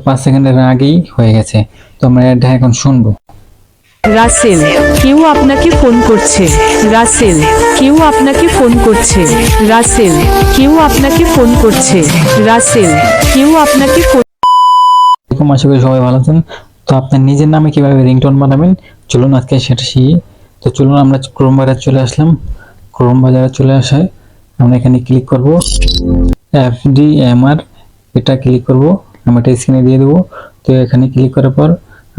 5 সেকেন্ডের আগেই হয়ে গেছে। তো আমরা এটা এখন শুনবো। রাসেল, কেউ আপনাকে ফোন করছে। রাসেল, কেউ আপনাকে ফোন করছে। রাসেল, কেউ আপনাকে ফোন করছে। রাসেল, কেউ আপনাকে ফোন। এরকম আশা করি সবাই ভালো আছেন। তো আপনার নিজের নামে কিভাবে রিংটোন বানাবেন চলুন আজকে সেটা শিখি। তো চলুন আমরা ক্রোম বাজারে চলে আসলাম। ক্রোম বাজারে চলে আসায় আমরা এখানে ক্লিক করব, FDMR এটা ক্লিক করব, আমরা এটা স্ক্রিনে দিয়ে দেবো। তো এখানে ক্লিক করার পর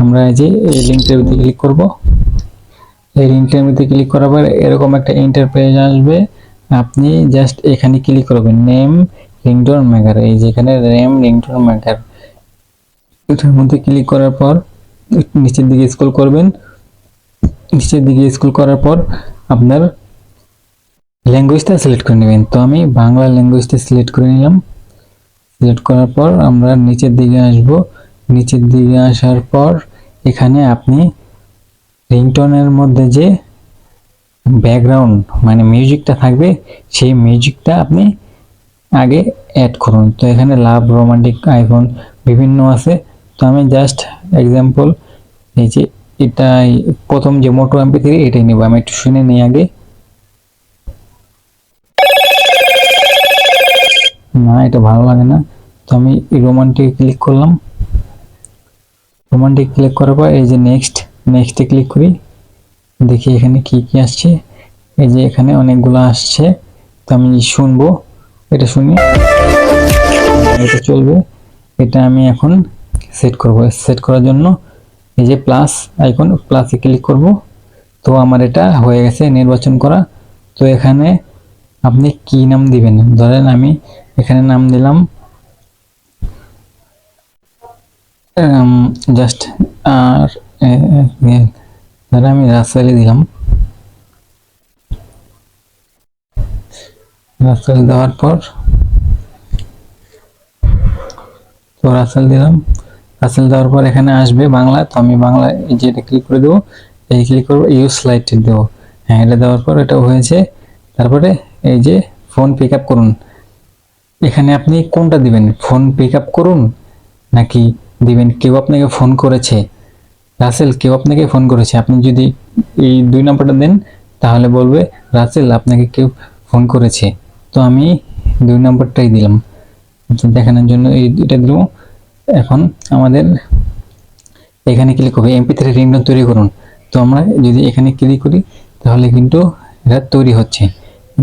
আমরা এই যে এই লিঙ্কটার মধ্যে ক্লিক করব। এই লিঙ্কটার মধ্যে ক্লিক করার পর এরকম একটা ইন্টারপেজ আসবে। আপনি জাস্ট এখানে ক্লিক করবেন, নেম রিংটোন মেকার, এই যেখানে নেম রিংটোন মেকার এটার মধ্যে ক্লিক করার পর নিচের দিকে স্ক্রল করবেন। নিচের দিকে স্ক্রল করার পর আপনার ল্যাঙ্গুয়েজটা সিলেক্ট করে নেবেন। তো আমি বাংলা ল্যাঙ্গুয়েজটা সিলেক্ট করে নিলাম। সিলেক্ট করার পর আমরা নিচের দিকে আসব। নিচের দিকে আসার পর এখানে আপনি রিংটোনের মধ্যে যে ব্যাকগ্রাউন্ড মানে মিউজিকটা থাকবে সেই মিউজিকটা আপনি আগে অ্যাড করুন। তো এখানে লাভ, রোমান্টিক, আইফোন বিভিন্ন আছে। তো আমি জাস্ট এক্সাম্পল এই যে এটাই প্রথম যে মোটো MP3 এটাই নেব। আমি একটু শুনে নিই আগে। না, এটা ভালো লাগে না। তো আমি রোমান্টিক ক্লিক করলাম। রোমান্টিক ক্লিক করার পর এই যে নেক্সটে ক্লিক করি, দেখি এখানে কি কি আসছে। এই যে এখানে অনেকগুলো আসছে। তো আমি শুনবো, এটা শুনি, এটা চলবে। এটা আমি এখন সেট করব। সেট করার জন্য এই যে প্লাস আইকন, প্লাসে ক্লিক করব। তো আমার এটা হয়ে গেছে নির্বাচন করা। তো এখানে আপনি কি নাম দিবেন, ধরেন আমি এখানে নাম দিলাম জাস্ট আর ধরেন আমি রাসেলই দিলাম। রাসেল দেওয়ার পর তো রাসেল দিলাম। রাসেল দেওয়ার পর এখানে আসবে বাংলা। তো আমি বাংলা এই যে এটা ক্লিক করে দেবো, এই ক্লিক করবো, ইউজ স্লাইড দেবো। হ্যাঁ, এটা দেওয়ার পর এটা হয়েছে। তারপরে এই যে ফোন পিক আপ করুন, এখানে আপনি কোনটা দিবেন, ফোন পিক আপ করুন নাকি দিবেন কেউ আপনাকে ফোন করেছে। রাসেল, কেউ আপনাকে ফোন করেছে। আপনি যদি এই 2 নম্বরটা দেন তাহলে বলবে রাসেল আপনাকে কেউ ফোন করেছে। তো আমি 2 নম্বরটাই দিলাম দেখানোর জন্য, এটা দিলাম। এখন আমাদের এখানে ক্লিক করবে MP3 রিংটোন তৈরি করুন। তো আমরা যদি এখানে ক্লিক করি তাহলে কিন্তু এটা তৈরি হচ্ছে।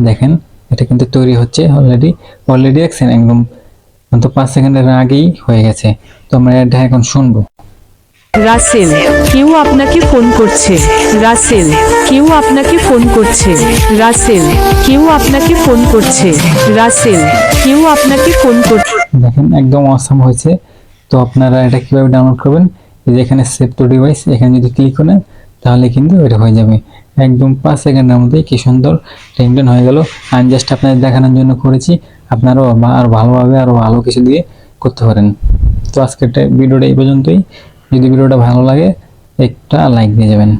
দেখেন এটা কিন্তু তৈরি হচ্ছে অলরেডি দেখছেন একদম 5 সেকেন্ডের আগেই হয়ে গেছে। তো আমরা এটা এখন শুনবো। রাসেল, কেউ আপনাকে ফোন করছে। রাসেল, কেউ আপনাকে ফোন করছে। রাসেল, কেউ আপনাকে ফোন করছে। রাসেল, কেউ আপনাকে ফোন করছে। দেখেন একদম অসাম হয়েছে। তো আপনারা এটা কিভাবে ডাউনলোড করবেন, এই যে এখানে সেভ টু ডিভাইস, এখানে যদি ক্লিক করেন তাহলে কিন্তু এটা হয়ে যাবে একদম 5 সেকেন্ডের মধ্যে। কি সুন্দর রিংটোন হয়ে গেল। আমি জাস্ট আপনাদের দেখানোর জন্য করেছি, আপনারাও আর ভালোভাবে আরো ভালো কিছু দিয়ে করতে পারেন। তো আজকের ভিডিওটা এই পর্যন্তই। যদি ভিডিওটা ভালো লাগে একটা লাইক দিয়ে যাবেন।